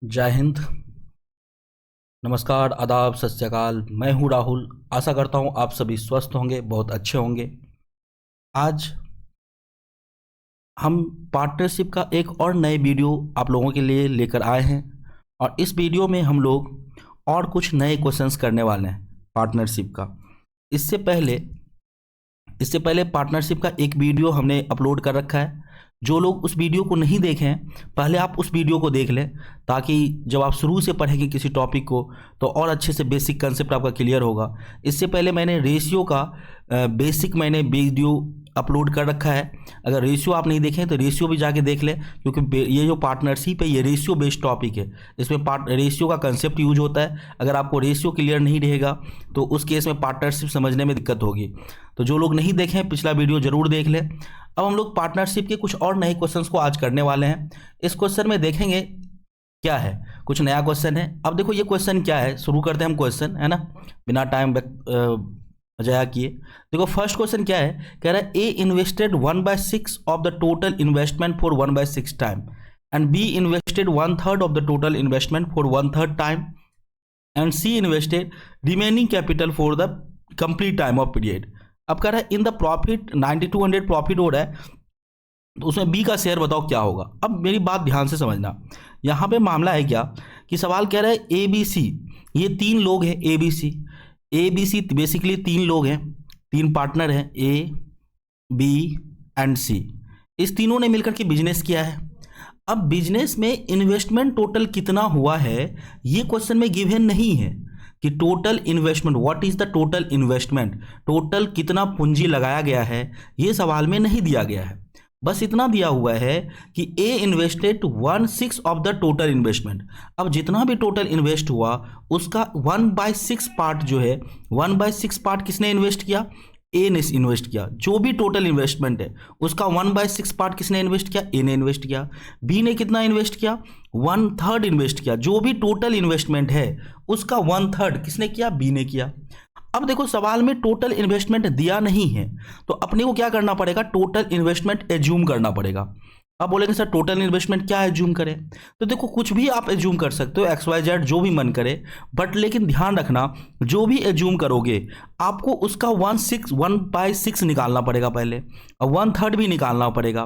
जय हिंद। नमस्कार, आदाब, सत श्री अकाल। मैं हूं राहुल। आशा करता हूं आप सभी स्वस्थ होंगे, बहुत अच्छे होंगे। आज हम पार्टनरशिप का एक और नए वीडियो आप लोगों के लिए लेकर आए हैं और इस वीडियो में हम लोग और कुछ नए क्वेश्चंस करने वाले हैं पार्टनरशिप का। इससे पहले इससे पहले पार्टनरशिप का एक वीडियो हमने अपलोड कर रखा है। जो लोग उस वीडियो को नहीं देखे हैं, पहले आप उस वीडियो को देख लें, ताकि जब आप शुरू से पढ़ेंगे किसी टॉपिक को तो और अच्छे से बेसिक कंसेप्ट आपका क्लियर होगा। इससे पहले मैंने रेशियो का बेसिक वीडियो अपलोड कर रखा है। अगर रेशियो आप नहीं देखें तो रेशियो भी जाके देख लें, क्योंकि ये जो पार्टनरशिप है ये रेशियो बेस्ड टॉपिक है। इसमें रेशियो का कंसेप्ट यूज होता है। अगर आपको रेशियो क्लियर नहीं रहेगा तो उस केस में पार्टनरशिप समझने में दिक्कत होगी। तो जो लोग नहीं देखें पिछला वीडियो जरूर देख लें। अब हम लोग पार्टनरशिप के कुछ और नए क्वेश्चंस को आज करने वाले हैं। इस क्वेश्चन में देखेंगे क्या है, कुछ नया क्वेश्चन है। अब देखो ये क्वेश्चन क्या है, शुरू करते हैं हम क्वेश्चन, है ना, बिना टाइम बजाया किए। देखो फर्स्ट क्वेश्चन क्या है, कह रहा है A invested 1/6 of the total investment for 1/6 time and B invested 1/3 of the total investment for 1/3 time and C invested remaining capital for the complete time of period. अब कह रहा है इन द प्रॉफिट 9200 प्रॉफिट हो रहा है, तो उसमें B का शेयर बताओ क्या होगा। अब मेरी बात ध्यान से समझना, यहाँ पे मामला है क्या कि सवाल कह रहा है ए बी सी, ये तीन लोग हैं। ए बी सी बेसिकली तीन लोग हैं, तीन पार्टनर हैं, ए बी एंड सी। इस तीनों ने मिलकर के बिजनेस किया है। अब बिजनेस में इन्वेस्टमेंट टोटल कितना हुआ है ये क्वेश्चन में गिवन नहीं है कि total investment, what is the total investment, total कितना पूंजी लगाया गया है, ये सवाल में नहीं दिया गया है। बस इतना दिया हुआ है कि A invested 1/6 of the total investment. अब जितना भी टोटल इन्वेस्ट हुआ उसका 1/6 पार्ट जो है, 1/6 पार्ट किसने इन्वेस्ट किया, ए ने इन्वेस्ट किया। जो भी टोटल इन्वेस्टमेंट है उसका 1/6 पार्ट किसने इन्वेस्ट किया, ए ने इन्वेस्ट किया। बी ने कितना इन्वेस्ट किया, 1/3 इन्वेस्ट किया। जो भी टोटल इन्वेस्टमेंट है उसका 1/3 किसने किया, बी ने किया। अब देखो सवाल में टोटल इन्वेस्टमेंट दिया नहीं है, तो अपने को क्या करना पड़ेगा, टोटल इन्वेस्टमेंट एज्यूम करना पड़ेगा। अब बोलेंगे सर टोटल इन्वेस्टमेंट क्या एज्यूम करें, तो देखो कुछ भी आप एज्यूम कर सकते हो, XYZ जो भी मन करे, बट लेकिन ध्यान रखना जो भी एज्यूम करोगे आपको उसका 1/6 निकालना पड़ेगा पहले, और 1/3 भी निकालना पड़ेगा।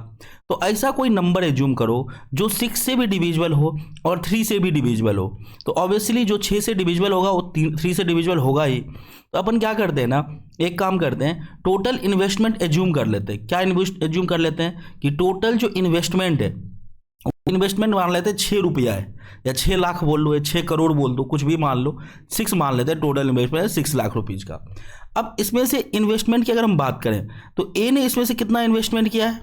तो ऐसा कोई नंबर एज्यूम करो जो 6 से भी डिविजिबल हो और 3 से भी डिविजिबल हो। तो ऑब्वियसली जो 6 से डिविजिबल होगा वो 3 से डिविजिबल होगा ही। तो अपन क्या करते हैं ना, एक काम करते हैं, टोटल इन्वेस्टमेंट एज्यूम कर लेते हैं। क्या एज्यूम कर लेते हैं कि टोटल जो इन्वेस्टमेंट है, इन्वेस्टमेंट मान लेते हैं 6 रुपया है, या 6 लाख बोल लो, या 6 करोड़ बोल दो, कुछ भी मान लो, 6 मान लेते हैं। टोटल इन्वेस्टमेंट है 6 लाख रुपीज का। अब इसमें से इन्वेस्टमेंट की अगर हम बात करें तो ए ने इसमें से कितना इन्वेस्टमेंट किया है,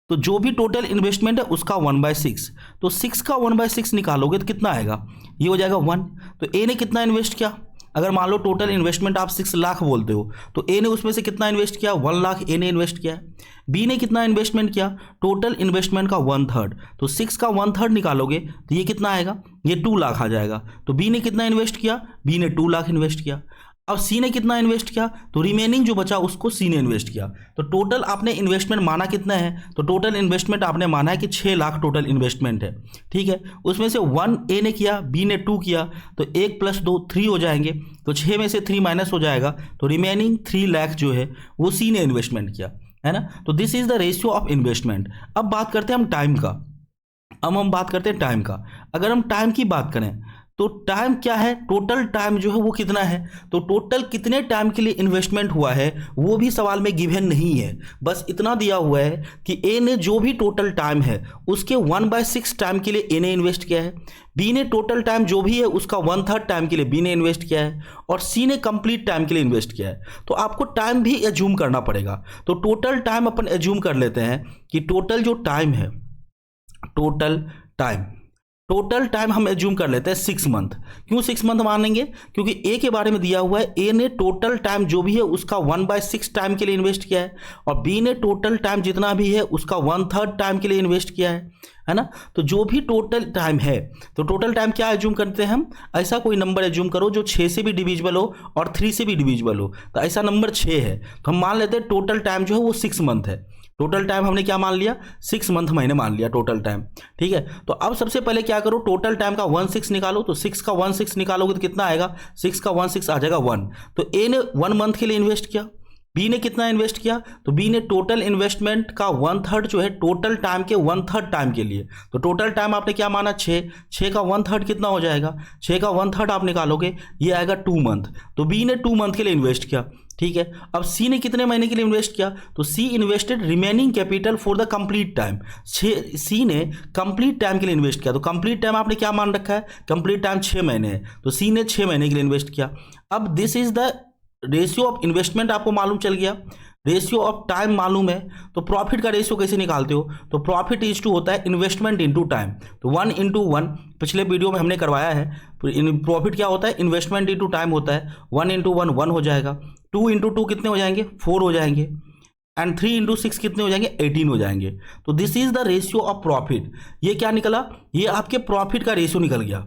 तो जो भी टोटल इन्वेस्टमेंट है उसका 1/6, तो 6 का 1/6 निकालोगे तो कितना आएगा, ये हो जाएगा 1। तो ए ने कितना इन्वेस्ट किया, अगर मान लो टोटल इन्वेस्टमेंट आप 6 लाख बोलते हो तो ए ने उसमें से कितना इन्वेस्ट किया, 1 लाख ए ने इन्वेस्ट किया है। बी ने कितना इन्वेस्टमेंट किया, टोटल इन्वेस्टमेंट का 1/3, तो 6 का 1/3 निकालोगे तो ये कितना आएगा, ये 2 लाख आ जाएगा। तो बी ने कितना इन्वेस्ट किया, बी ने 2 लाख इन्वेस्ट किया। अब सी ने कितना इन्वेस्ट किया, तो रिमेनिंग जो बचा उसको सी ने इन्वेस्ट किया। तो टोटल आपने इन्वेस्टमेंट माना कितना है, तो टोटल इन्वेस्टमेंट आपने माना है कि 6 लाख टोटल इन्वेस्टमेंट है, ठीक है। उसमें से 1 ए ने किया, बी ने 2 किया, तो 1 + 2 3 हो जाएंगे, तो 6 में से 3 माइनस हो जाएगा, तो रिमेनिंग 3 लाख जो है वो सी ने इन्वेस्टमेंट किया, है ना। तो this is the ratio of investment. अब बात करते हैं हम टाइम का। अब हम बात करते हैं टाइम का। अगर हम टाइम की बात करें तो टाइम क्या है, टोटल टाइम जो है वो कितना है, तो टोटल कितने टाइम के लिए इन्वेस्टमेंट हुआ है वो भी सवाल में गिवन नहीं है। बस इतना दिया हुआ है कि ए ने जो भी टोटल टाइम है उसके 1/6 टाइम के लिए ए ने इन्वेस्ट किया है। बी ने टोटल टाइम जो भी है उसका 1/3 टाइम के लिए बी ने इन्वेस्ट किया है, और सी ने कंप्लीट टाइम के लिए इन्वेस्ट किया है। तो आपको टाइम भी एज्यूम करना पड़ेगा। तो टोटल टाइम अपन एज्यूम कर लेते हैं कि टोटल जो टाइम है, टोटल टाइम हम एज्यूम कर लेते हैं 6 मंथ। क्यों 6 मंथ मानेंगे, क्योंकि ए के बारे में दिया हुआ है, ए ने टोटल टाइम जो भी है उसका 1/6 टाइम के लिए इन्वेस्ट किया है, और बी ने टोटल टाइम जितना भी है उसका 1/3 टाइम के लिए इन्वेस्ट किया है ना। तो जो भी टोटल टाइम है, तो टोटल टाइम क्या एज्यूम करते हैं हम, ऐसा कोई नंबर एज्यूम करो जो 6 से भी डिविजिबल हो और 3 से भी डिविजिबल हो। तो ऐसा नंबर 6 है, तो हम मान लेते हैं टोटल टाइम जो है वो 6 मंथ है। टोटल टाइम हमने क्या मान लिया, 6 मंथ महीने मान लिया टोटल टाइम। ठीक है, तो अब सबसे पहले क्या करो, टोटल टाइम का 1/6 निकालो। तो 6 का 1/6 निकालोगे तो कितना आएगा, 6 का 1/6 आ जाएगा 1। तो ए ने 1 मंथ के लिए इन्वेस्ट किया, बी ने कितना इन्वेस्ट किया, तो बी ने टोटल इन्वेस्टमेंट का 1/3 जो है टोटल टाइम के 1/3 टाइम के लिए। तो टोटल टाइम आपने क्या माना, 6 का 1/3 कितना हो जाएगा, 6 का 1/3 आप निकालोगे, ये आएगा 2 मंथ। तो बी ने 2 मंथ के लिए इन्वेस्ट किया। ठीक है, अब सी ने कितने महीने के लिए इन्वेस्ट किया, तो C invested remaining capital for the complete time. C ने कंप्लीट टाइम के लिए इन्वेस्ट किया। तो कंप्लीट टाइम आपने क्या मान रखा है, कंप्लीट टाइम 6 महीने है, तो सी ने 6 महीने के लिए इन्वेस्ट किया। अब this is the ratio of investment आपको मालूम चल गया, रेशियो ऑफ टाइम मालूम है। तो प्रॉफिट का रेशियो कैसे निकालते हो, तो प्रॉफिट इज टू होता है इन्वेस्टमेंट इनटू टाइम। तो 1:1 पिछले वीडियो में हमने करवाया है। प्रॉफिट क्या होता है, इन्वेस्टमेंट इनटू टाइम होता है। 1:1 1 हो जाएगा, 2:2 कितने हो जाएंगे, 4 हो जाएंगे, एंड 3:6 कितने हो जाएंगे, 18 हो जाएंगे। तो this is the ratio of profit. ये क्या निकला, ये आपके प्रॉफिट का रेशियो निकल गया,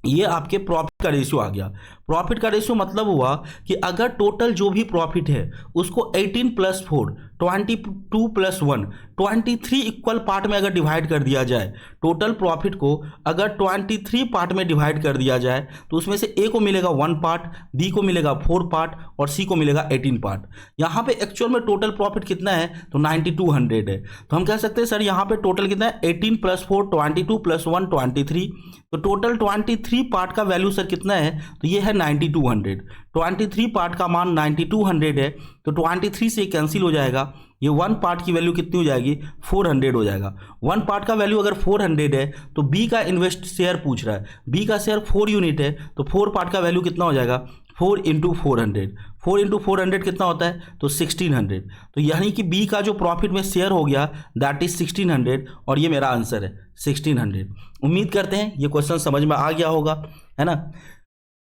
ये आपके प्रॉफिट का रेशियो आ गया। प्रॉफिट का रेशियो मतलब हुआ कि अगर टोटल जो भी प्रॉफिट है उसको 18 + 4 22 + 1 23 इक्वल पार्ट में अगर डिवाइड कर दिया जाए, टोटल प्रॉफिट को अगर 23 पार्ट में डिवाइड कर दिया जाए तो उसमें से ए को मिलेगा 1 पार्ट, बी को मिलेगा 4 पार्ट और सी को मिलेगा 18 पार्ट। यहाँ पे एक्चुअल में टोटल प्रॉफिट कितना है, तो 9200 है। तो हम कह सकते हैं सर यहाँ पे टोटल कितना है, 18 + 4 22 + 1 23। तो टोटल 23 पार्ट का वैल्यू सर कितना है, तो ये है 9200। 23 पार्ट का मान 9200 है, तो 23 से कैंसिल हो जाएगा। ये 1 पार्ट की वैल्यू कितनी हो जाएगी, 400 हो जाएगा। 1 पार्ट का वैल्यू अगर 400 है तो बी का इन्वेस्ट शेयर पूछ रहा है, बी का शेयर 4 यूनिट है, तो 4 पार्ट का वैल्यू कितना हो जाएगा, 4 × 400। 4 × 400 कितना होता है, तो 1600। तो यानी कि बी का जो प्रॉफिट में शेयर हो गया दैट इज 1600, और ये मेरा आंसर है 1600। उम्मीद करते हैं ये क्वेश्चन समझ में आ गया होगा, है ना।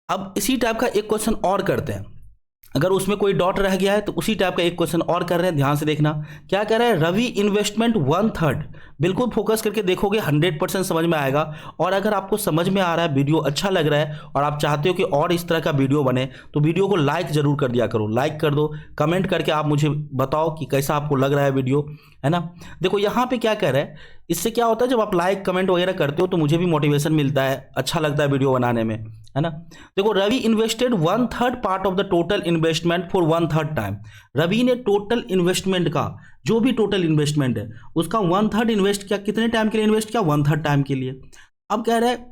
अब इसी टाइप का एक क्वेश्चन और करते हैं, अगर उसमें कोई डॉट रह गया है तो उसी टाइप का एक क्वेश्चन और कर रहे हैं, ध्यान से देखना। क्या कह रहा है, रवि इन्वेस्टमेंट 1/3। बिल्कुल फोकस करके देखोगे 100% समझ में आएगा। और अगर आपको समझ में आ रहा है, वीडियो अच्छा लग रहा है और आप चाहते हो कि और इस तरह का वीडियो बने, तो वीडियो को लाइक जरूर कर दिया करो, लाइक कर दो, कमेंट करके आप मुझे बताओ कि कैसा आपको लग रहा है वीडियो, है ना। देखो यहाँ पे क्या कह रहा है, इससे क्या होता है, जब आप लाइक कमेंट वगैरह करते हो तो मुझे भी मोटिवेशन मिलता है, अच्छा लगता है वीडियो बनाने में, है ना। देखो, Ravi invested 1/3 part of the total investment for 1/3 time. Ravi ने टोटल इन्वेस्टमेंट का, जो भी टोटल इन्वेस्टमेंट है उसका 1/3 इन्वेस्ट किया, कितने टाइम के लिए इन्वेस्ट किया, 1/3 टाइम के लिए। अब कह रहा है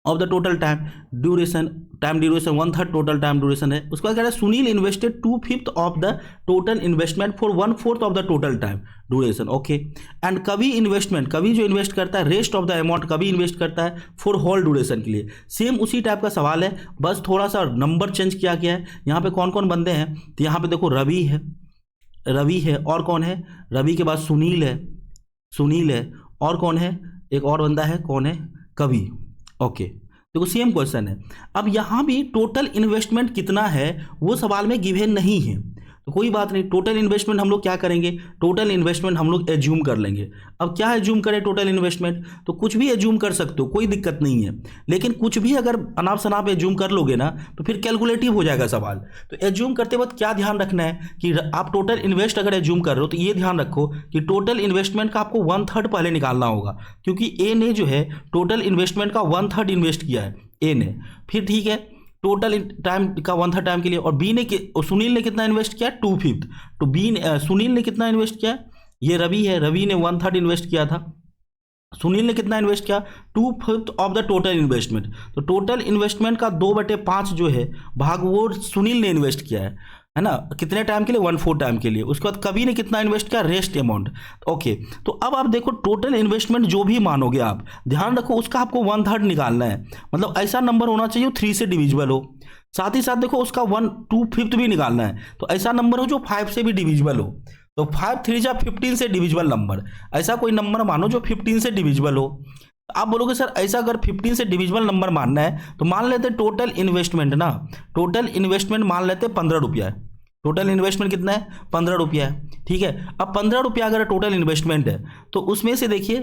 of the total time duration, time duration 1/3 total time duration है। उसके बाद कह रहा है Sunil invested 2/5 of the total investment for 1/4 of the total time duration, okay. And कभी इन्वेस्टमेंट, कभी जो इन्वेस्ट करता है रेस्ट ऑफ द अमाउंट कभी इन्वेस्ट करता है फॉर होल ड्यूरेशन के लिए। सेम उसी टाइप का सवाल है, बस थोड़ा सा नंबर चेंज किया गया है। यहाँ पे कौन कौन बंदे हैं, तो यहाँ पे देखो रवि है, रवि है और कौन है, रवि के बाद सुनील है, सुनील है और कौन है, एक और बंदा है, कौन है, कवि, ओके। देखो सेम क्वेश्चन है। अब यहाँ भी टोटल इन्वेस्टमेंट कितना है वो सवाल में गिवन नहीं है, तो कोई बात नहीं। टोटल इन्वेस्टमेंट हम लोग क्या करेंगे, टोटल इन्वेस्टमेंट हम लोग एज्यूम कर लेंगे। अब क्या एज्यूम करें टोटल इन्वेस्टमेंट, तो कुछ भी एज्यूम कर सकते हो, कोई दिक्कत नहीं है। लेकिन कुछ भी अगर अनाप शनाप एज्यूम कर लोगे ना तो फिर कैलकुलेटिव हो जाएगा सवाल। तो एज्यूम करते वक्त क्या ध्यान रखना है कि आप टोटल इन्वेस्ट अगर एज्यूम कर रहे हो तो ये ध्यान रखो कि टोटल इन्वेस्टमेंट का आपको 1/3 पहले निकालना होगा, क्योंकि ए ने जो है टोटल इन्वेस्टमेंट का 1/3 इन्वेस्ट किया है ए ने। फिर ठीक है, टोटल टाइम का 1/3 टाइम के लिए। और बी ने, सुनील ने कितना इन्वेस्ट किया, 2/5। तो बी ने, सुनील ने कितना इन्वेस्ट किया, ये रवि है, रवि ने 1/3 इन्वेस्ट किया था। सुनील ने कितना इन्वेस्ट किया, 2/5 ऑफ द टोटल इन्वेस्टमेंट। तो टोटल इन्वेस्टमेंट का 2/5 जो है भाग वो सुनील ने इन्वेस्ट किया है ना, कितने टाइम के लिए, 1/4 टाइम के लिए। उसके बाद कवि ने कितना इन्वेस्ट किया, रेस्ट अमाउंट, ओके। तो अब आप देखो टोटल इन्वेस्टमेंट जो भी मानोगे आप, ध्यान रखो उसका आपको 1/3 निकालना है। मतलब ऐसा नंबर होना चाहिए 3 से डिविजिबल हो। साथ ही साथ देखो उसका 1/2 भी निकालना है, तो ऐसा नंबर हो जो 5 से भी डिविजिबल हो। तो 5 3 जा 15 से डिविजिबल नंबर, ऐसा कोई नंबर मानो जो 15 से डिविजिबल हो। आप बोलोगे सर ऐसा अगर 15 से डिविजिबल नंबर मानना है तो मान लेते टोटल इन्वेस्टमेंट ना, टोटल इन्वेस्टमेंट मान लेते 15 रुपया है। टोटल इन्वेस्टमेंट कितना है, 15 रुपया है, ठीक है। अब 15 रुपया अगर टोटल इन्वेस्टमेंट है तो उसमें से देखिए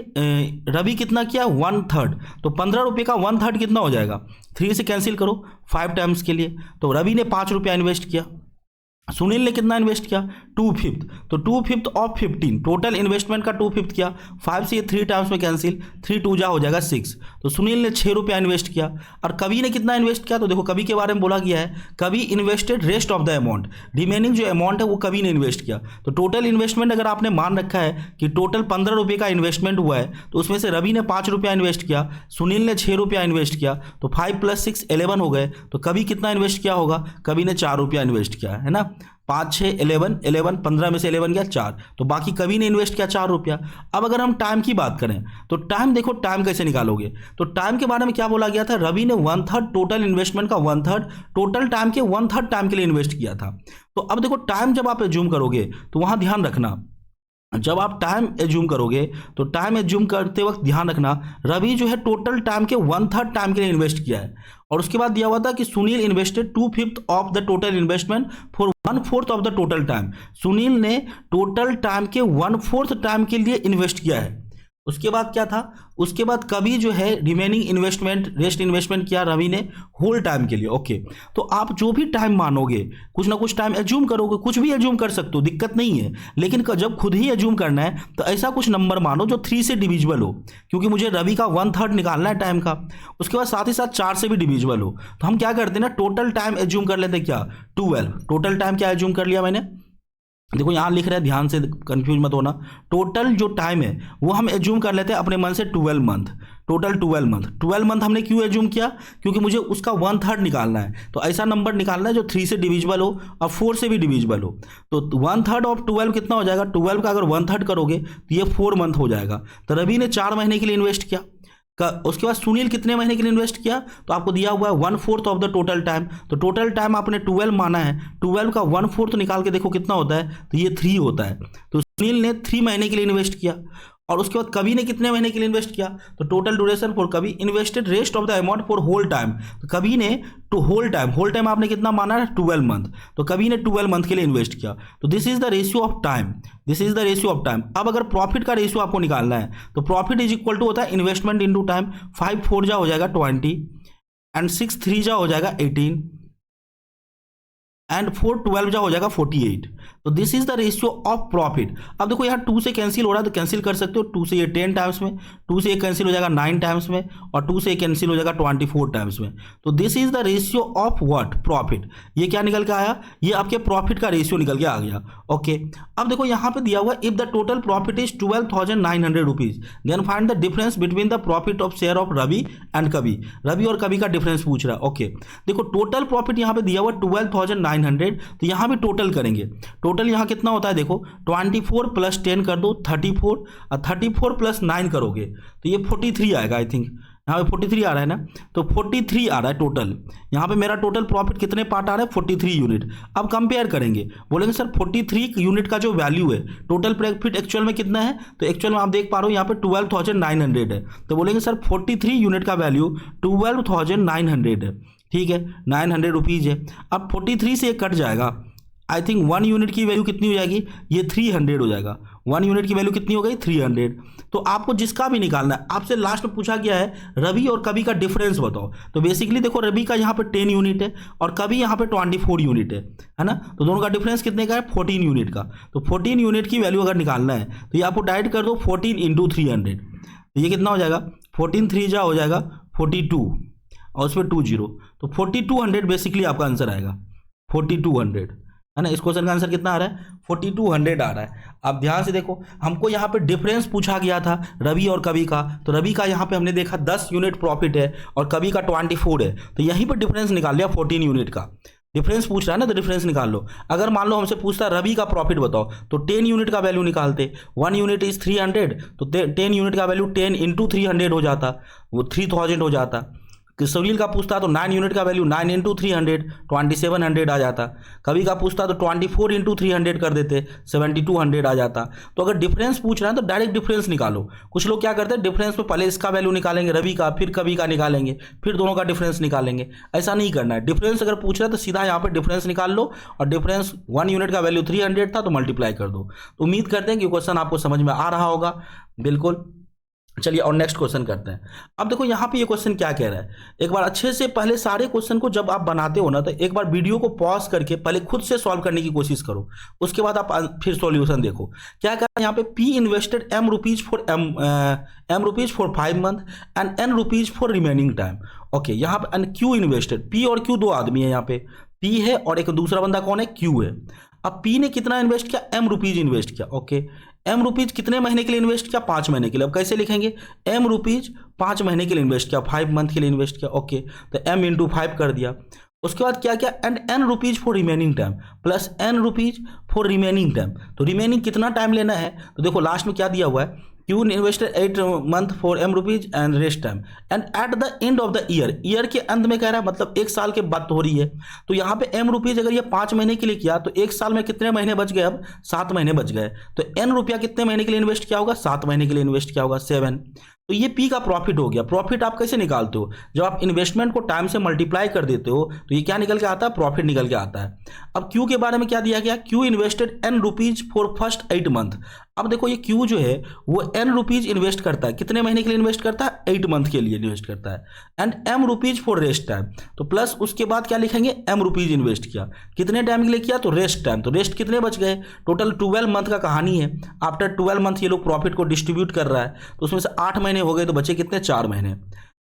रवि कितना किया, 1/3। तो 15 रुपये का 1/3 कितना हो जाएगा, 3 से कैंसिल करो 5 टाइम्स के लिए। तो रवि ने 5 रुपया इन्वेस्ट किया, सुनील ने कितना इन्वेस्ट किया, 2/5, तो 2/5 ऑफ 15, टोटल इन्वेस्टमेंट का 2/5 किया, 5 से 3 टाइम्स में कैंसिल, 3 2 जा हो जाएगा 6, तो सुनील ने 6 रुपया इन्वेस्ट किया। और कवि ने कितना इन्वेस्ट किया, तो देखो कवि के बारे में बोला गया है, कवि invested rest of the amount, remaining जो अमाउंट है वो कवि ने इन्वेस्ट किया। तो टोटल इन्वेस्टमेंट अगर आपने मान रखा है कि टोटल 15 रुपये का इन्वेस्टमेंट हुआ है, तो उसमें से रवि ने 5 रुपया इन्वेस्ट किया, सुनील ने 6 रुपया इन्वेस्ट किया, तो 5 + 6 11 हो गए। तो कवि कितना इन्वेस्ट किया होगा, कवि ने 4 रुपया इन्वेस्ट किया है ना, 5 6 11, 15 में से 11 गया 4, तो बाकी कवि ने इन्वेस्ट किया 4 रुपया। अब अगर हम टाइम की बात करें तो टाइम देखो, टाइम कैसे निकालोगे, तो टाइम के बारे में क्या बोला गया था, रवि ने 1/3 टोटल इन्वेस्टमेंट का 1/3 टोटल टाइम के 1/3 टाइम के लिए इन्वेस्ट किया था। तो अब देखो टाइम जब आप एज्यूम करोगे तो वहां ध्यान रखना, जब आप टाइम एज्यूम करोगे तो टाइम एज्यूम करते वक्त ध्यान रखना, रवि जो है टोटल टाइम के 1/3 टाइम के लिए इन्वेस्ट किया है। और उसके बाद दिया हुआ था कि Sunil invested 2/5 of the total investment for 1/4 of the total time, Sunil ने टोटल टाइम के 1/4 टाइम के लिए इन्वेस्ट किया है। उसके बाद क्या था, उसके बाद कभी जो है रिमेनिंग इन्वेस्टमेंट रेस्ट इन्वेस्टमेंट किया रवि ने होल टाइम के लिए। ओके, तो आप जो भी टाइम मानोगे कुछ ना कुछ टाइम एज्यूम करोगे, कुछ भी एज्यूम कर सकते हो, दिक्कत नहीं है, लेकिन जब खुद ही एज्यूम करना है तो ऐसा कुछ नंबर मानो जो 3 से डिविजिबल हो, क्योंकि मुझे रवि का 1/3 निकालना है टाइम का। उसके बाद साथ ही साथ 4 से भी डिविजिबल हो, तो हम क्या करते हैं ना, टोटल टाइम एज्यूम कर लेते हैं, क्या 12, टोटल टाइम क्या एज्यूम कर लिया मैंने, देखो यहाँ लिख रहे हैं, ध्यान से कंफ्यूज मत होना, टोटल जो टाइम है वो हम एज्यूम कर लेते हैं अपने मन से 12 मंथ, टोटल 12 मंथ। 12 मंथ हमने क्यों एज्यूम किया, क्योंकि मुझे उसका 1/3 निकालना है, तो ऐसा नंबर निकालना है जो 3 से डिविजिबल हो और 4 से भी डिविजिबल हो। तो 1/3 ऑफ 12 कितना हो जाएगा, 12 का अगर 1/3 करोगे तो ये 4 मंथ हो जाएगा। तो रवि ने 4 महीने के लिए इन्वेस्ट किया। उसके बाद सुनील कितने महीने के लिए इन्वेस्ट किया, तो आपको दिया हुआ है 1/4 ऑफ द टोटल टाइम, तो टोटल टाइम आपने 12 माना है, 12 का 1/4 निकाल के देखो कितना होता है, तो ये 3 होता है। तो सुनील ने 3 महीने के लिए इन्वेस्ट किया। और उसके बाद कवि ने कितने महीने के लिए इन्वेस्ट किया, तो total duration for Kavi invested rest of the amount for whole time, तो कवि ने टू होल टाइम आपने कितना माना है 12 मंथ, तो कवि ने 12 मंथ के लिए इन्वेस्ट किया। तो this is the ratio of time, this is the ratio of time. अब अगर प्रॉफिट का रेशियो आपको निकालना है तो प्रॉफिट इज इक्वल टू होता है इन्वेस्टमेंट इंटू टाइम, 5 4 जा हो जाएगा 20 एंड 6 3 जा हो जाएगा 18 एंड 4 12 जा हो जाएगा 48। तो this is the ratio of profit. अब देखो यहाँ 2 से कैंसिल हो रहा है तो कैंसिल कर सकते हो, 2 से ये 10 टाइम्स में, 2 से ये कैंसिल हो जाएगा 9 टाइम्स में, और 2 से ये कैंसिल हो जाएगा 24 टाइम्स में। तो this is the ratio of what, profit. ये क्या निकल के आया, ये आपके प्रॉफिट का रेशियो निकल के आ गया। ओके, अब देखो यहाँ पे दिया हुआ if the total profit is 12,900 rupees then find the difference between the profit of share of Ravi and Kavi. Ravi और कवि का डिफरेंस पूछ रहा है। ओके, देखो टोटल प्रॉफिट यहाँ पे दिया हुआ 12,900, तो यहाँ भी टोटल करेंगे। टोटल यहाँ कितना होता है, देखो 24 + 10 कर दो 34, और 34 + 9 करोगे तो ये 43 आएगा। आई थिंक यहाँ पे 43 आ रहा है ना, तो 43 आ रहा है टोटल। यहाँ पे मेरा टोटल प्रॉफिट कितने पार्ट आ रहा है, 43 यूनिट। अब कंपेयर करेंगे, बोलेंगे सर 43 यूनिट का जो वैल्यू है टोटल प्रॉफिट एक्चुअल में कितना है, तो एक्चुअल में आप देख पा रहे हो यहाँ पे 12,900 है, तो बोलेंगे सर 43 यूनिट का वैल्यू 12,900 है। ठीक है, 900 रुपीज़ है। अब 43 से ये कट जाएगा, आई थिंक 1 यूनिट की वैल्यू कितनी हो जाएगी, ये 300 हो जाएगा। 1 यूनिट की वैल्यू कितनी हो गई, 300। तो आपको जिसका भी निकालना है, आपसे लास्ट में पूछा गया है रवि और कवि का डिफरेंस बताओ, तो बेसिकली देखो रवि का यहाँ पे 10 यूनिट है और कवि यहाँ पे 24 यूनिट है ना, तो दोनों का डिफरेंस कितने का है, 14 यूनिट का। तो 14 यूनिट की वैल्यू अगर निकालना है तो ये आपको डाइट कर दो 14 × 300, तो ये कितना हो जाएगा, 14 3 जा हो जाएगा 42 और उस पर 20, तो 4200 बेसिकली आपका आंसर आएगा, 4200 है ना। इस क्वेश्चन का आंसर कितना आ रहा है, 4200 आ रहा है। अब ध्यान से देखो, हमको यहाँ पे डिफरेंस पूछा गया था रवि और कवि का, तो रवि का यहाँ पे हमने देखा 10 यूनिट प्रॉफिट है और कवि का 24 है, तो यहीं पर डिफरेंस निकाल लिया 14 यूनिट का। डिफरेंस पूछ रहा है ना, तो डिफरेंस निकाल लो। अगर मान लो हमसे पूछता रवि का प्रॉफिट बताओ, तो 10 यूनिट का वैल्यू निकालते, 1 यूनिट इज 300, तो 10 यूनिट का वैल्यू 10 × 300 हो जाता, वो 3000 हो जाता। सुनील का पूछता तो 9 यूनिट का वैल्यू 9 × 300 2700 आ जाता। कवि का पूछता तो 24 × 300 कर देते, 7200 आ जाता। तो अगर डिफरेंस पूछ रहा है तो डायरेक्ट डिफरेंस निकालो। कुछ लोग क्या करते हैं, डिफरेंस में पहले इसका वैल्यू निकालेंगे रवि का, फिर कवि का निकालेंगे, फिर दोनों का डिफरेंस निकालेंगे। ऐसा नहीं करना है। डिफरेंस अगर पूछ रहा है तो सीधा यहाँ पर डिफरेंस निकाल लो, और डिफरेंस 1 यूनिट का वैल्यू 300 था तो मल्टीप्लाई कर दो। तो उम्मीद करते हैं कि क्वेश्चन आपको समझ में आ रहा होगा। बिल्कुल चलिए और नेक्स्ट क्वेश्चन करते हैं। अब देखो यहाँ पे ये क्वेश्चन क्या कह रहा है, एक बार अच्छे से पहले सारे क्वेश्चन को जब आप बनाते हो ना, तो एक बार वीडियो को पॉज करके पहले खुद से सॉल्व करने की कोशिश करो, उसके बाद आप फिर सॉल्यूशन देखो। क्या कह रहा है यहाँ पे, P invested M rupees for 5 month and N rupees for remaining time. Okay, यहाँ पे एंड क्यू इन्वेस्टेड, पी और क्यू दो आदमी है, यहाँ पे पी है और एक दूसरा बंदा कौन है, क्यू है। अब पी ने कितना इन्वेस्ट किया, एम रुपीज इन्वेस्ट किया। ओके, एम रुपीज कितने महीने के लिए इन्वेस्ट किया, 5 महीने के लिए। अब कैसे लिखेंगे, एम रुपीज 5 महीने के लिए इन्वेस्ट किया, 5 मंथ के लिए इन्वेस्ट किया। ओके, तो एम इंटू 5 कर दिया। उसके बाद क्या किया, and N rupees for remaining time plus N rupees for remaining time. तो रिमेनिंग कितना टाइम लेना है, तो देखो लास्ट में क्या दिया हुआ है, Q invested 8 month for M rupees and rest time and at the end of the year, year के अंत में कह रहा है, मतलब 1 साल के बाद हो रही है। तो यहाँ पे एम रुपीज अगर ये 5 महीने के लिए किया तो 1 साल में कितने महीने बच गए, अब 7 महीने बच गए। तो एन रुपया कितने महीने के लिए इन्वेस्ट किया होगा, 7 महीने के लिए इन्वेस्ट किया होगा, 7। तो ये पी का प्रॉफिट हो गया। प्रॉफिट आप कैसे निकालते हो, जब आप इन्वेस्टमेंट को टाइम से मल्टीप्लाई कर देते हो तो ये क्या निकल के आता है, प्रॉफिट निकल के आता है। अब क्यू के बारे में क्या दिया गया, Q invested N rupees for first 8 month. अब देखो ये क्यू जो है वो एन रुपीज इन्वेस्ट करता है, कितने महीने के लिए इन्वेस्ट करता है, 8 मंथ के लिए इन्वेस्ट करता है। And M rupees for rest time, तो प्लस उसके बाद क्या लिखेंगे, एम रुपीज इन्वेस्ट किया, कितने टाइम के लिए किया, तो रेस्ट टाइम। तो रेस्ट कितने बच गए, टोटल 12 मंथ का कहानी है। आफ्टर 12 मंथ ये लोग प्रॉफिट को डिस्ट्रीब्यूट कर रहा है, तो उसमें से 8 महीने हो गए, तो बचे कितने, 4 महीने।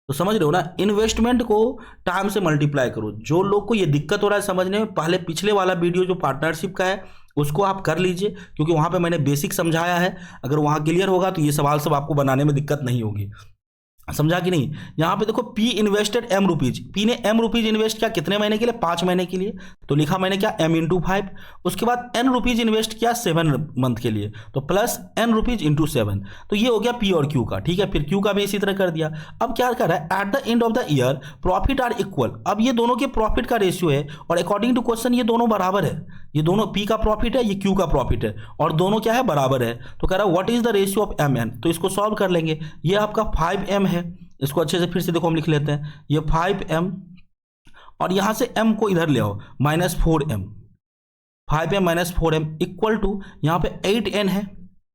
तो समझ रहे हो ना, इन्वेस्टमेंट को टाइम से मल्टीप्लाई करो। जो लोग को ये दिक्कत हो रहा है समझने में, पहले पिछले वाला वीडियो जो पार्टनरशिप का है उसको आप कर लीजिए, क्योंकि वहाँ पे मैंने बेसिक समझाया है। अगर वहाँ क्लियर होगा तो ये सवाल सब आपको बनाने में दिक्कत नहीं होगी। समझा कि नहीं। यहाँ पे देखो P invested M rupees, P ने एम रुपीज इन्वेस्ट किया कितने महीने के लिए, 5 महीने के लिए। तो लिखा मैंने क्या, एम इंटू 5। उसके बाद एन रुपीज इन्वेस्ट किया 7 मंथ के लिए, तो प्लस एन रुपीज इंटू 7। तो ये हो गया पी और क्यू का, ठीक है। फिर क्यू का भी इसी तरह कर दिया। अब क्या कर रहा है, at the end of the year profit are equal. अब ये दोनों के प्रॉफिट का रेशियो है और अकॉर्डिंग टू क्वेश्चन ये दोनों बराबर है। ये दोनों पी का प्रॉफिट है, ये क्यू का प्रॉफिट है, और दोनों क्या है, बराबर है। तो कह रहा है what is the ratio of M N. तो इसको सॉल्व कर लेंगे। ये आपका 5m है, इसको अच्छे से फिर से देखो हम लिख लेते हैं, ये 5m और यहां से m को इधर ले आओ, -4m, 5m minus 4m equal to यहाँ पे 8n है,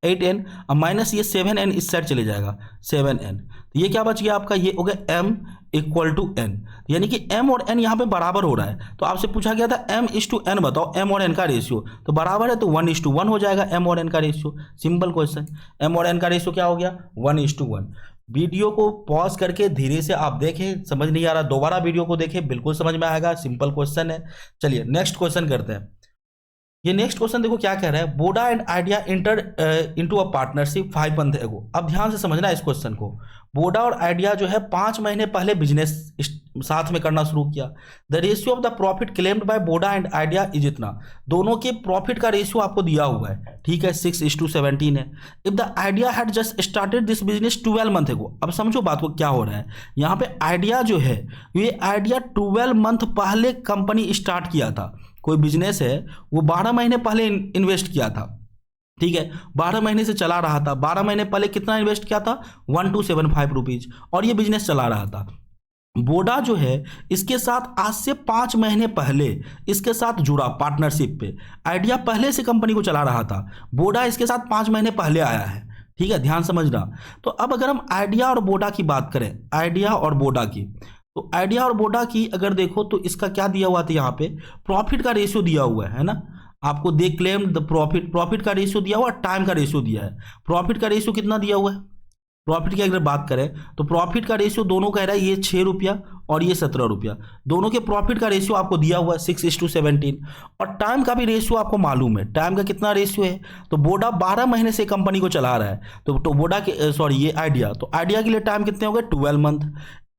8n अब माइनस ये 7n इस साइड चले जाएगा, 7n। तो ये क्या बच गया आपका, ये हो गया m इक्वल टू n, यानी कि m और n यहाँ पे बराबर हो रहा है। तो आपसे पूछा गया था m/n बताओ, m और n का रेशियो, तो बराबर है तो 1:1 हो जाएगा m और n का रेशियो। सिंपल क्वेश्चन, m और n का रेशियो क्या हो गया, 1:1। वीडियो को पॉज करके धीरे से आप देखें, समझ नहीं आ रहा दोबारा वीडियो को देखें, बिल्कुल समझ में आएगा। सिंपल क्वेश्चन है। चलिए नेक्स्ट क्वेश्चन करते हैं। ये नेक्स्ट क्वेश्चन देखो क्या कह रहा है, बोडा and idea entered into a partnership 5 month ago. अब ध्यान से समझना इस क्वेश्चन को। बोडा और आइडिया जो है 5 महीने पहले बिजनेस साथ में करना शुरू किया। The ratio of the profit claimed by बोडा एंड आइडिया इज इतना। दोनों के प्रॉफिट का रेशियो आपको दिया हुआ है, ठीक है, 6:17 है। If the idea had just started this business 12 month ago. अब समझो बात को, क्या हो रहा है यहाँ पे, आइडिया जो है ये आइडिया 12 मंथ पहले कंपनी स्टार्ट किया था। कोई बिजनेस है वो 12 महीने पहले इन्वेस्ट किया था, ठीक है, 12 महीने से चला रहा था। 12 महीने पहले कितना इन्वेस्ट किया था, 1275 रुपीज, और ये बिजनेस चला रहा था। बोडा जो है इसके साथ आज से 5 महीने पहले इसके साथ जुड़ा पार्टनरशिप पे। आइडिया पहले से कंपनी को चला रहा था, बोडा इसके साथ 5 महीने पहले आया है, ठीक है, ध्यान समझना। तो अब अगर हम आइडिया और बोडा की बात करें, आइडिया और बोडा की, तो आइडिया और बोडा की अगर देखो तो इसका क्या दिया हुआ था, यहाँ पे प्रॉफिट का रेशियो दिया हुआ है ना, आपको दे क्लेम द प्रॉफिट का रेशियो दिया हुआ, टाइम का रेशियो दिया है। प्रॉफिट का रेशियो कितना दिया हुआ है, प्रॉफिट की अगर बात करें तो प्रॉफिट का रेशियो दोनों कह रहा है, ये 6 रुपया और ये 17 रुपया, दोनों के प्रॉफिट का रेशियो आपको दिया हुआ है 6:17। और टाइम का भी रेशियो आपको मालूम है, टाइम का कितना रेशियो है, तो बोडा 12 महीने से कंपनी को चला रहा है, तो बोडा के ये आइडिया, तो आइडिया के लिए टाइम कितने हो गए, 12 मंथ।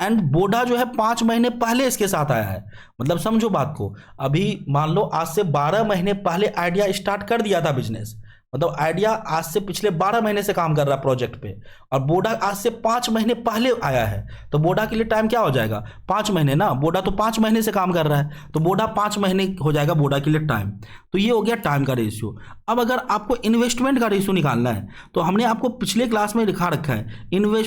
एंड बोडा जो है 5 महीने पहले इसके साथ आया है। मतलब समझो बात को, अभी मान लो आज से 12 महीने पहले आइडिया स्टार्ट कर दिया था बिजनेस, मतलब आइडिया आज से पिछले 12 महीने से काम कर रहा है प्रोजेक्ट पे, और बोडा आज से 5 महीने पहले आया है। तो बोडा के लिए टाइम क्या हो जाएगा, 5 महीने ना, बोडा तो 5 महीने से काम कर रहा है, तो बोडा 5 महीने हो जाएगा बोडा के लिए टाइम। तो ये हो गया टाइम का रेशियो। अब अगर आपको इन्वेस्टमेंट का रेशियो निकालना है तो हमने आपको पिछले क्लास में लिखा रखा है,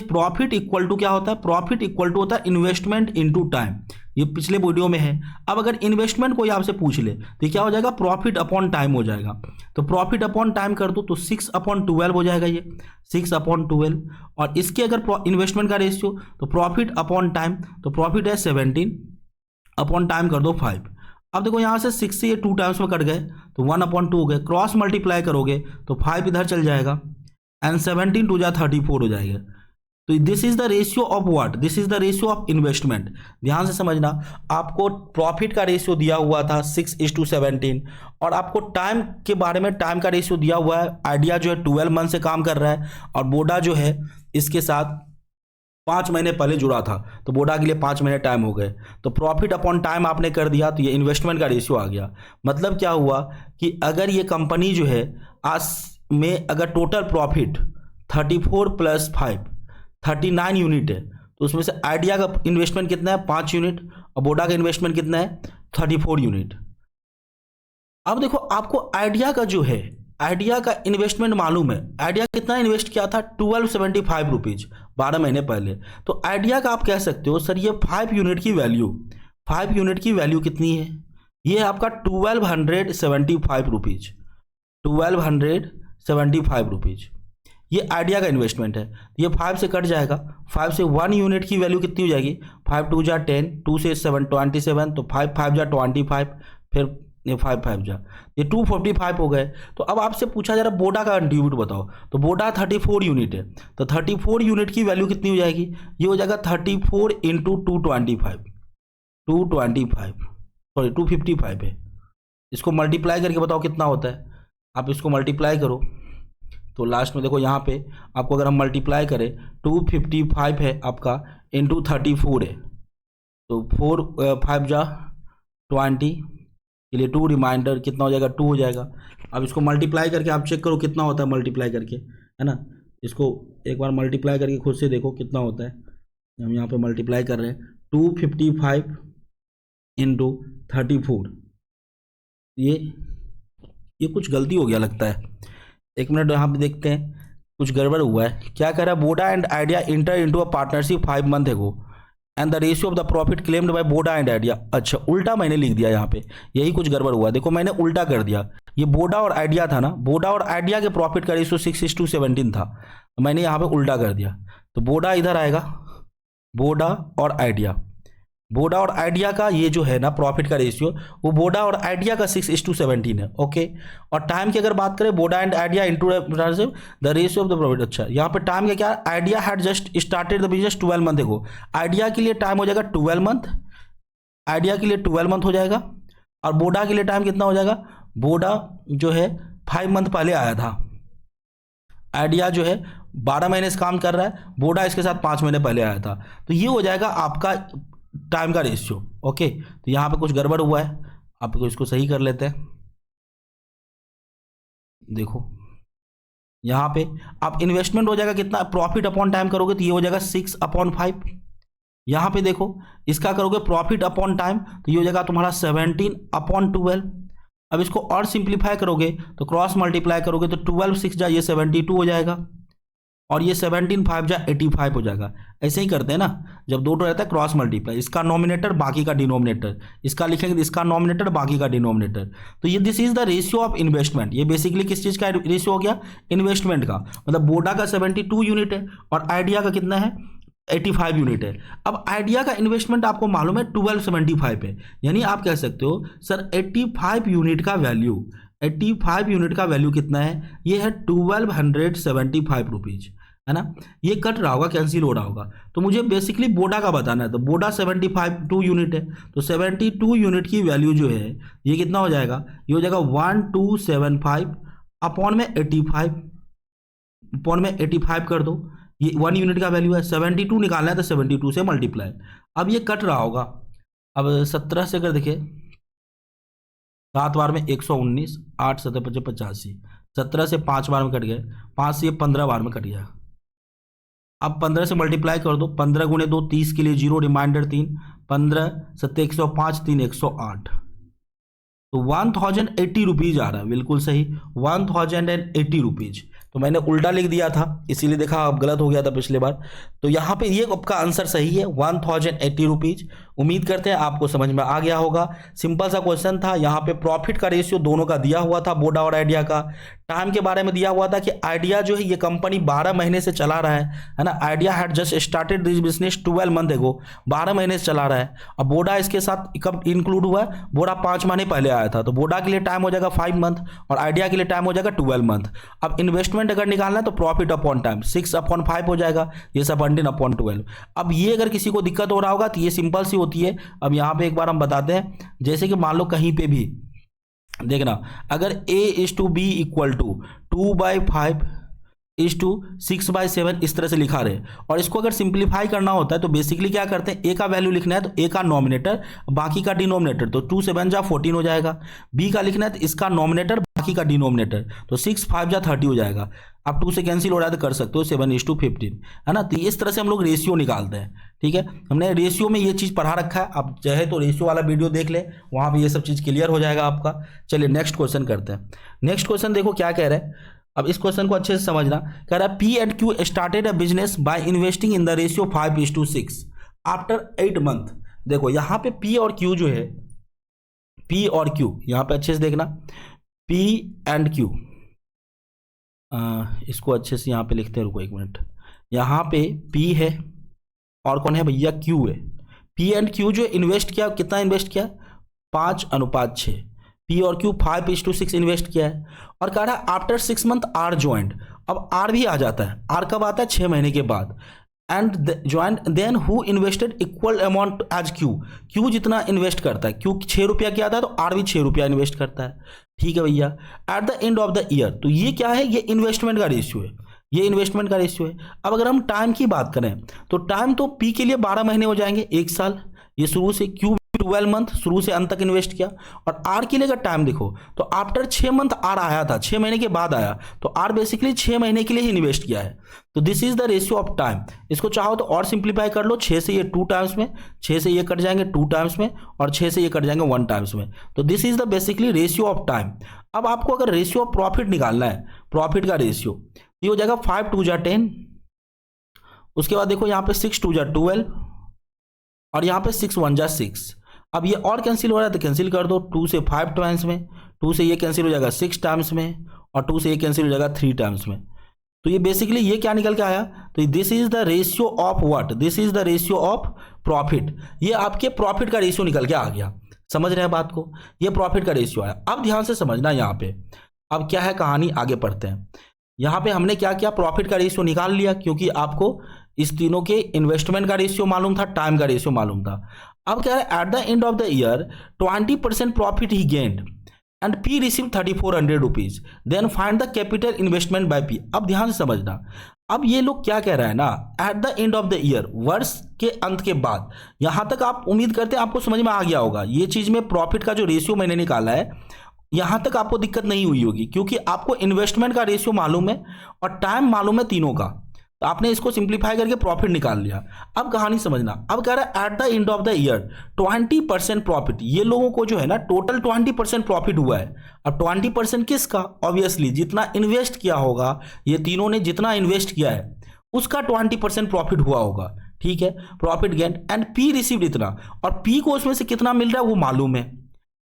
प्रॉफिट इक्वल टू क्या होता है, प्रॉफिट इक्वल टू होता है इन्वेस्टमेंट इंटू टाइम। ये पिछले वीडियो में है। अब अगर इन्वेस्टमेंट कोई आपसे पूछ ले तो क्या हो जाएगा, प्रॉफिट अपॉन टाइम हो जाएगा। तो प्रॉफिट अपॉन टाइम कर दो तो 6/12 हो जाएगा, ये 6/12। और इसके अगर इन्वेस्टमेंट का रेशियो तो प्रॉफिट अपॉन टाइम, तो प्रॉफिट है 17 अपॉन टाइम कर दो 5। अब देखो यहाँ से 6 से ये 2 टाइम्स में कट गए तो 1/2 हो गए, क्रॉस मल्टीप्लाई करोगे तो 5 इधर चल जाएगा एंड 17 2 जा 34 हो जाएगा। तो this is the ratio of what, this is the ratio of investment. ध्यान से समझना, आपको प्रॉफिट का रेशियो दिया हुआ था 6:17 और आपको टाइम के बारे में टाइम का रेशियो दिया हुआ है। आइडिया जो है 12 मंथ से काम कर रहा है और बोडा जो है इसके साथ 5 महीने पहले जुड़ा था, तो बोडा के लिए 5 महीने टाइम हो गए। तो प्रॉफिट अपॉन टाइम आपने कर दिया तो ये इन्वेस्टमेंट का रेशियो आ गया। मतलब क्या हुआ कि अगर ये कंपनी जो है आज में अगर टोटल प्रॉफिट 34 + 5 39 यूनिट है, तो उसमें से आइडिया का इन्वेस्टमेंट कितना है 5 यूनिट और बोडा का इन्वेस्टमेंट कितना है 34 यूनिट। अब देखो आपको आइडिया का जो है, आइडिया का इन्वेस्टमेंट मालूम है। आइडिया कितना इन्वेस्ट किया था 1275 रुपीज 12 महीने पहले। तो आइडिया का आप कह सकते हो सर ये 5 यूनिट की वैल्यू, 5 यूनिट की वैल्यू कितनी है, ये आपका 1275 रुपीज, 1275 रुपीज ये आइडिया का इन्वेस्टमेंट है। ये 5 से कट जाएगा, 5 से 1 यूनिट की वैल्यू कितनी हो जाएगी, 5 2 जा 10, 2 से 7 27, तो 5 5 जा 25, फिर ये 5 5 जा ये 245 हो गए। तो अब आपसे पूछा जा रहा बोडा का कंट्रीब्यूट बताओ, तो बोडा 34 यूनिट है, तो 34 यूनिट की वैल्यू कितनी हो जाएगी, ये हो जाएगा 34 × 225, 255 है। इसको मल्टीप्लाई करके बताओ कितना होता है, आप इसको मल्टीप्लाई करो तो लास्ट में देखो यहाँ पे आपको अगर हम मल्टीप्लाई करें 255 है आपका इंटू 34 है, तो 4 5 जा 20 के लिए 2 रिमाइंडर कितना हो जाएगा 2 हो जाएगा। अब इसको मल्टीप्लाई करके आप चेक करो कितना होता है मल्टीप्लाई करके, है ना। इसको एक बार मल्टीप्लाई करके खुद से देखो कितना होता है। हम यहाँ पे मल्टीप्लाई कर रहे हैं 255 × 34। ये कुछ गलती हो गया लगता है, 1 मिनट यहाँ पे देखते हैं कुछ गड़बड़ हुआ है। क्या कह रहा है, बोडा and idea enter into a partnership 5 month ago and the ratio of the profit claimed by बोडा एंड आइडिया। अच्छा उल्टा मैंने लिख दिया यहाँ पे, यही कुछ गड़बड़ हुआ। देखो मैंने उल्टा कर दिया, ये बोडा और आइडिया था ना, बोडा और आइडिया के प्रॉफिट का रेशियो 6:17 था, मैंने यहाँ पे उल्टा कर दिया। तो बोडा इधर आएगा, बोडा और आइडिया, बोडा और आइडिया का ये जो है ना प्रॉफिट का रेशियो, वो बोडा और आइडिया का 6:17 है, ओके। और टाइम की अगर बात करें बोडा and idea into the ratio of the profit. अच्छा यहाँ पे टाइम का क्या, idea had just started the business 12 month ago, idea के लिए टाइम हो जाएगा 12 मंथ, आइडिया के लिए 12 मंथ हो जाएगा। और बोडा के लिए टाइम कितना हो जाएगा, बोडा जो है 5 मंथ पहले आया था, आइडिया जो है 12 महीने से काम कर रहा है, बोडा इसके साथ 5 महीने पहले आया था। तो ये हो जाएगा आपका टाइम का रेशियो, ओके। तो यहाँ पे कुछ गड़बड़ हुआ है, आपको इसको सही कर लेते हैं। देखो यहाँ पे आप इन्वेस्टमेंट हो जाएगा कितना, प्रॉफिट अपॉन टाइम करोगे तो ये हो जाएगा 6/5। यहाँ पे देखो इसका करोगे प्रॉफिट अपॉन टाइम तो ये हो जाएगा तुम्हारा 17/12। अब इसको और सिंप्लीफाई करोगे तो क्रॉस मल्टीप्लाई करोगे तो 12 6 जा ये 72 हो जाएगा और ये 17 5 जा 85 हो जाएगा। ऐसे ही करते हैं ना, जब दो रहता है क्रॉस मल्टीप्लाई, इसका नॉमिनेटर बाकी का डिनोमिनेटर, इसका लिखेंगे तो इसका नॉमिनेटर बाकी का डिनोमिनेटर। तो ये this is the ratio of investment. ये बेसिकली किस चीज़ का रेशियो हो गया, इन्वेस्टमेंट का। मतलब बोडा का 72 यूनिट है और आइडिया का कितना है 85 यूनिट है। अब आइडिया का इन्वेस्टमेंट आपको मालूम है 1275 है, यानी आप कह सकते हो सर 85 यूनिट का वैल्यू, 85 यूनिट का वैल्यू कितना है, ये है 1275 रुपीज़, है ना। ये कट रहा होगा, कैंसिल हो रहा होगा। तो मुझे बेसिकली बोडा का बताना है, तो बोडा 2 यूनिट है, तो 72 यूनिट की वैल्यू जो है ये कितना हो जाएगा, ये हो जाएगा 1275 अपॉन में 85, अपॉन में 85 कर दो, ये 1 यूनिट का वैल्यू है, 72 निकालना है तो 72 से मल्टीप्लाई। अब ये कट रहा होगा, अब 17 से अगर देखें 7 बार में 119, 8 7 5 85, 17 से 5 बार में कट गए, 5 से 15 बार में कट गया। अब 15 से मल्टीप्लाई कर दो, 15 × 2 30 के लिए 0 रिमाइंडर 3, 15 7 105 3 108, तो 1080 रुपीज़ आ रहा है, बिल्कुल सही 1080 रुपीज़। तो मैंने उल्टा लिख दिया था इसीलिए देखा अब गलत हो गया था पिछले बार। तो यहाँ पे ये आपका आंसर सही है 1080 रुपीज़ उम्मीद करते हैं आपको समझ में आ गया होगा। सिंपल सा क्वेश्चन था। यहाँ पे प्रॉफिट का रेशियो दोनों का दिया हुआ था, वोडा और आइडिया का। टाइम के बारे में दिया हुआ था कि आइडिया जो है ये कंपनी 12 महीने से चला रहा है ना। Idea had just started this business 12 month एगो, 12 महीने से चला रहा है। अब बोडा इसके साथ कब इंक्लूड हुआ है, बोडा 5 महीने पहले आया था, तो बोडा के लिए टाइम हो जाएगा 5 मंथ और आइडिया के लिए टाइम हो जाएगा 12 मंथ। अब इन्वेस्टमेंट अगर निकालना है तो प्रॉफिट अपॉन टाइम 6/5 हो जाएगा, ये 17/12। अब ये अगर किसी को दिक्कत हो रहा होगा तो ये सिंपल सी होती है। अब यहाँ पे एक बार हम बताते हैं, जैसे कि मान लो कहीं पे भी देखना, अगर A/B इक्वल टू 2/5 6/7 इस तरह से लिखा रहे और इसको अगर सिंप्लीफाई करना होता है तो बेसिकली क्या करते हैं, ए का वैल्यू लिखना है तो ए का नॉमिनेटर बाकी का डिनोमिनेटर, तो 2 7 जा 14 हो जाएगा। बी का लिखना है तो इसका नॉमिनेटर बाकी का डिनोमिनेटर, तो 6 5 जा 30 हो जाएगा। आप 2 से कैंसिल हो रहा है तो कर सकते हो 7:15, है ना। तो इस तरह से हम लोग रेशियो निकालते हैं, ठीक है। हमने रेशियो में ये चीज़ पढ़ा रखा है, आप चाहे तो रेशियो वाला वीडियो देख ले, वहाँ पर ये सब चीज़ क्लियर हो जाएगा आपका। चलिए नेक्स्ट क्वेश्चन करते हैं। नेक्स्ट क्वेश्चन देखो क्या कह रहे हैं। अब इस क्वेश्चन को अच्छे से समझना। कह रहा है P&Q started a business by investing in the ratio 5:6 after 8 month. देखो यहाँ पे P और Q जो है, P और Q यहाँ पे अच्छे से देखना, P&Q, इसको अच्छे से यहाँ पे लिखते हैं, रुको एक मिनट। यहाँ पे P है और कौन है भैया, Q है। P&Q जो इन्वेस्ट किया, कितना इन्वेस्ट किया, 5:6। P और Q 5:6 इन्वेस्ट किया है और कह रहा है आफ्टर 6 मंथ आर ज्वाइंट। अब आर भी आ जाता है, आर कब आता है, 6 महीने के बाद। And joined then who invested equal amount as Q, Q जितना इन्वेस्ट करता है, Q 6 रुपया किया था तो आर भी 6 रुपया इन्वेस्ट करता है, ठीक है भैया। Eight the end of the year, तो ये क्या है, ये इन्वेस्टमेंट का रेशियो है, ये इन्वेस्टमेंट का रेशियो है। अब अगर हम टाइम की बात करें तो टाइम तो P के लिए 12 महीने हो जाएंगे, 1 साल, ये शुरू से, Q 12 मंथ शुरू से अंत तक इन्वेस्ट किया। और आर के लिए अगर टाइम देखो तो आफ्टर 6 मंथ आर आया था, 6 महीने के बाद आया, तो आर बेसिकली 6 महीने के लिए ही इन्वेस्ट किया है। तो this is the ratio of time. इसको चाहो तो और सिंप्लीफाई कर लो, 6 से ये 2 टाइम्स में, 6 से ये कट जाएंगे 2 टाइम्स में और 6 से ये कट जाएंगे 1 टाइम्स में। तो this is the basically ratio of time. अब आपको अगर रेशियो ऑफ प्रॉफिट निकालना है, प्रॉफिट का रेशियो, ये हो जाएगा 5 2 जा 10। उसके बाद देखो यहाँ पे 6 2 जा 12 और यहाँ पे 6 1 जा 6। अब ये और कैंसिल हो रहा है तो कैंसिल कर दो, 2 से 5 टाइम्स में, 2 से ये कैंसिल हो जाएगा 6 टाइम्स में और 2 से ये कैंसिल हो जाएगा 3 टाइम्स में। तो ये बेसिकली ये क्या निकल के आया, तो this is the ratio of what, this is the ratio of profit. ये आपके प्रॉफिट का रेशियो निकल के आ गया, समझ रहे हैं बात को, ये प्रॉफिट का रेशियो आया। अब ध्यान से समझना यहाँ पे, अब क्या है कहानी, आगे पढ़ते हैं। यहाँ पे हमने क्या किया, प्रॉफिट का रेशियो निकाल लिया, क्योंकि आपको इस तीनों के इन्वेस्टमेंट का रेशियो मालूम था, टाइम का रेशियो मालूम था। अब क्या है, at the end of the year 20% profit he gained and P receive 3400 rupees, then find the capital investment by P। अब ध्यान से समझना, अब ये लोग क्या कह रहे हैं ना, eight the end of the year, वर्ष के अंत के बाद। यहां तक आप उम्मीद करते हैं आपको समझ में आ गया होगा, ये चीज में प्रॉफिट का जो रेशियो मैंने निकाला है, यहां तक आपको दिक्कत नहीं हुई होगी, क्योंकि आपको इन्वेस्टमेंट का रेशियो मालूम है और टाइम मालूम है तीनों का। तो आपने इसको सिंप्लीफाई करके प्रॉफिट निकाल लिया। अब कहानी समझना, अब कह रहा है at the end of the year 20% profit, ये लोगों को जो है ना टोटल 20% प्रॉफिट हुआ है। अब 20% किसका, ऑब्वियसली जितना इन्वेस्ट किया होगा, ये तीनों ने जितना इन्वेस्ट किया है उसका 20% प्रॉफिट हुआ होगा, ठीक है, profit gain. And P received इतना, और P को उसमें से कितना मिल रहा है वो मालूम है।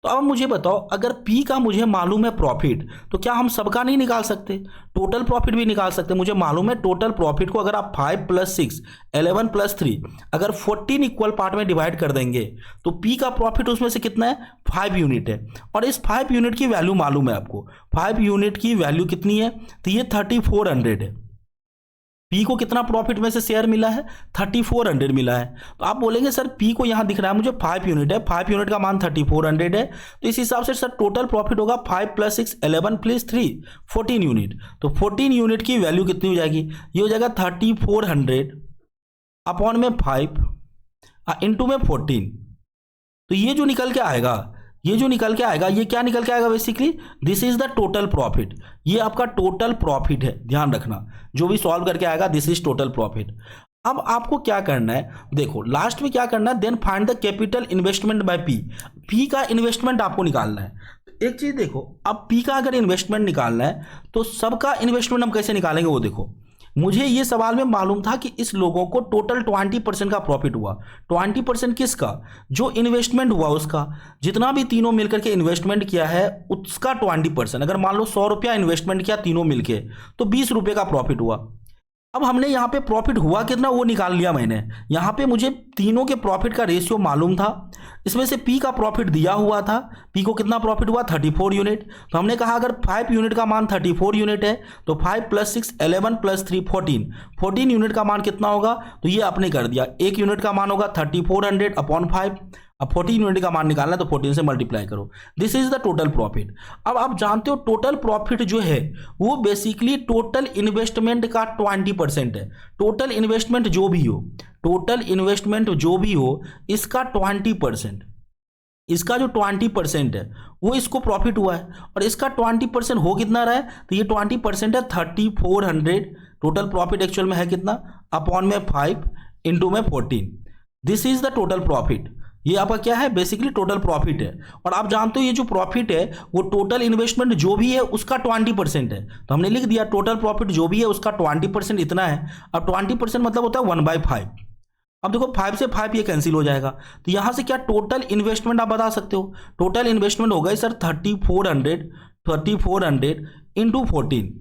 तो अब मुझे बताओ, अगर P का मुझे मालूम है प्रॉफिट, तो क्या हम सबका नहीं निकाल सकते, टोटल प्रॉफिट भी निकाल सकते। मुझे मालूम है टोटल प्रॉफिट को अगर आप 5 + 6 11 + 3 अगर 14 इक्वल पार्ट में डिवाइड कर देंगे तो P का प्रॉफिट उसमें से कितना है, 5 यूनिट है। और इस 5 यूनिट की वैल्यू मालूम है आपको, 5 यूनिट की वैल्यू कितनी है, तो ये 3400 है। P को कितना प्रॉफिट में से शेयर मिला है, 3400 मिला है। तो आप बोलेंगे सर P को यहां दिख रहा है मुझे 5 यूनिट है, 5 यूनिट का मान 3400 है, तो इस हिसाब से सर टोटल प्रॉफिट होगा 5 + 6 11 + 3 14 यूनिट। तो 14 यूनिट की वैल्यू कितनी हो जाएगी, ये हो जाएगा 3400 अपॉन में 5 इंटू में 14। तो ये जो निकल के आएगा, ये जो निकल के आएगा, ये क्या निकल के आएगा, basically this is the total profit. ये आपका टोटल प्रॉफिट है, ध्यान रखना, जो भी सॉल्व करके आएगा दिस इज टोटल प्रॉफिट। अब आपको क्या करना है, देखो लास्ट में क्या करना है, then find the capital investment by P। P का इन्वेस्टमेंट आपको निकालना है। एक चीज देखो, अब P का अगर इन्वेस्टमेंट निकालना है तो सबका इन्वेस्टमेंट हम कैसे निकालेंगे वो देखो। मुझे ये सवाल में मालूम था कि इस लोगों को टोटल 20% का प्रॉफिट हुआ। 20% किसका? जो इन्वेस्टमेंट हुआ उसका, जितना भी तीनों मिलकर के इन्वेस्टमेंट किया है उसका 20%। अगर मान लो 100 रुपया इन्वेस्टमेंट किया तीनों मिलके तो 20 रुपये का प्रॉफिट हुआ। अब हमने यहाँ पे प्रॉफिट हुआ कितना वो निकाल लिया मैंने। यहाँ पे मुझे तीनों के प्रॉफिट का रेशियो मालूम था। इसमें से पी का प्रॉफिट दिया हुआ था, पी को कितना प्रॉफिट हुआ 34 यूनिट। तो हमने कहा अगर 5 यूनिट का मान 34 यूनिट है तो 5 + 6 11 + 3 14, 14 यूनिट का मान कितना होगा? तो ये आपने कर दिया। 1 यूनिट का मान होगा 3400/5। अब 14 यूनिट का मान निकालना है तो 14 से मल्टीप्लाई करो। This is the total profit. अब आप जानते हो टोटल प्रॉफिट जो है वो बेसिकली टोटल इन्वेस्टमेंट का 20% है। टोटल इन्वेस्टमेंट जो भी हो, टोटल इन्वेस्टमेंट जो भी हो इसका 20%, इसका जो 20% है वो इसको प्रॉफिट हुआ है। और इसका 20% हो कितना रहा है? तो ये 20% है 3400। टोटल प्रॉफिट एक्चुअल में है कितना? अपॉन में 5 इंटू में 14। This is the total profit. ये आपका क्या है? बेसिकली टोटल प्रॉफिट है। और आप जानते हो ये जो प्रॉफिट है वो टोटल इन्वेस्टमेंट जो भी है उसका 20% है। तो हमने लिख दिया टोटल प्रॉफिट जो भी है उसका 20% इतना है। अब 20% मतलब होता है 1/5। अब देखो 5 से 5 ये कैंसिल हो जाएगा। तो यहां से क्या टोटल इन्वेस्टमेंट आप बता सकते हो? टोटल इन्वेस्टमेंट हो गई sir 3400 into 14।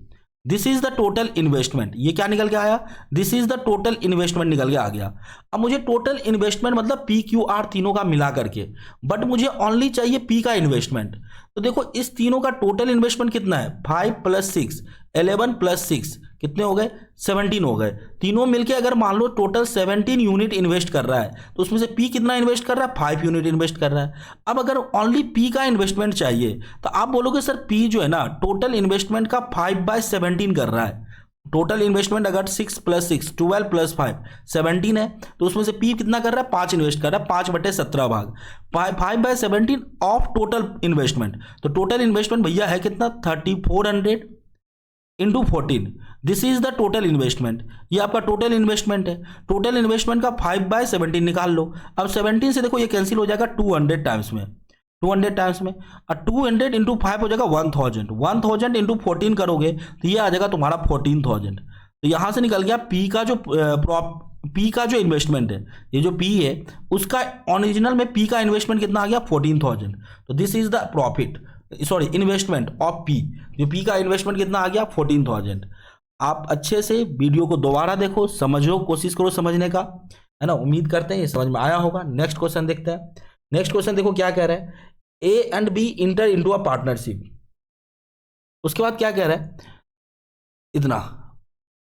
This is the total investment. ये क्या निकल के आया? This is the total investment निकल के आ गया। अब मुझे टोटल इन्वेस्टमेंट मतलब पी क्यू आर तीनों का मिला करके, बट मुझे ओनली चाहिए पी का इन्वेस्टमेंट। तो देखो इस तीनों का टोटल इन्वेस्टमेंट कितना है? 5 + 6 11 + 6 कितने हो गए? 17 हो गए। तीनों मिलके अगर मान लो टोटल 17 यूनिट इन्वेस्ट कर रहा है तो उसमें से पी कितना इन्वेस्ट कर रहा है? 5 यूनिट इन्वेस्ट कर रहा है। अब अगर ओनली पी का इन्वेस्टमेंट चाहिए तो आप बोलोगे सर पी जो है ना टोटल इन्वेस्टमेंट का 5/17 कर रहा है। टोटल इन्वेस्टमेंट अगर 6 + 6 12 + 5 17 है तो उसमें से पी कितना कर रहा है? 5 इन्वेस्ट कर रहा है। 5/17 भाग 5/17 ऑफ टोटल इन्वेस्टमेंट। तो टोटल इन्वेस्टमेंट भैया है कितना? 3400 into 14। This is the total investment. ये आपका टोटल इन्वेस्टमेंट है। टोटल इन्वेस्टमेंट का 5/17 निकाल लो। अब 17 से देखो ये कैंसिल हो जाएगा 200 टाइम्स में, 200 टाइम्स में। और 200 इंटू 5 हो जाएगा 1000। 1000 इंटू 14 करोगे तो ये आ जाएगा तुम्हारा 14000। तो यहाँ से निकल गया पी का जो इन्वेस्टमेंट है, ये जो पी है उसका ओरिजिनल में पी का इन्वेस्टमेंट कितना आ गया? 14000। तो this is the profit, sorry investment of P. जो पी का इन्वेस्टमेंट कितना आ गया? 14000। आप अच्छे से वीडियो को दोबारा देखो, समझो, कोशिश करो समझने का, है ना। उम्मीद करते हैं ये समझ में आया होगा। नेक्स्ट क्वेश्चन देखते हैं। नेक्स्ट क्वेश्चन देखो क्या कह रहा है। A and B enter into a partnership. उसके बाद क्या कह रहा है? इतना।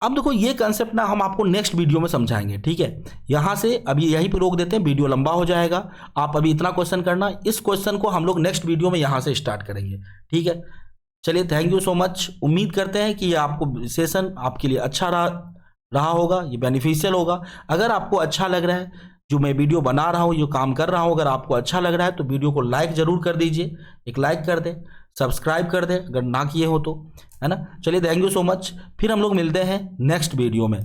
अब देखो ये कंसेप्ट ना हम आपको नेक्स्ट वीडियो में समझाएंगे, ठीक है। यहां से अभी यहीं पे रोक देते हैं, वीडियो लंबा हो जाएगा। आप अभी इतना क्वेश्चन करना, इस क्वेश्चन को हम लोग नेक्स्ट वीडियो में यहां से स्टार्ट करेंगे, ठीक है। चलिए, थैंक यू सो मच। उम्मीद करते हैं कि ये आपको सेशन आपके लिए अच्छा रहा होगा, ये बेनिफिशियल होगा। अगर आपको अच्छा लग रहा है जो मैं वीडियो बना रहा हूँ, जो काम कर रहा हूँ, अगर आपको अच्छा लग रहा है तो वीडियो को लाइक जरूर कर दीजिए। एक लाइक कर दें, सब्सक्राइब कर दें अगर ना किए हो तो, है ना। चलिए, थैंक यू सो मच। फिर हम लोग मिलते हैं नेक्स्ट वीडियो में।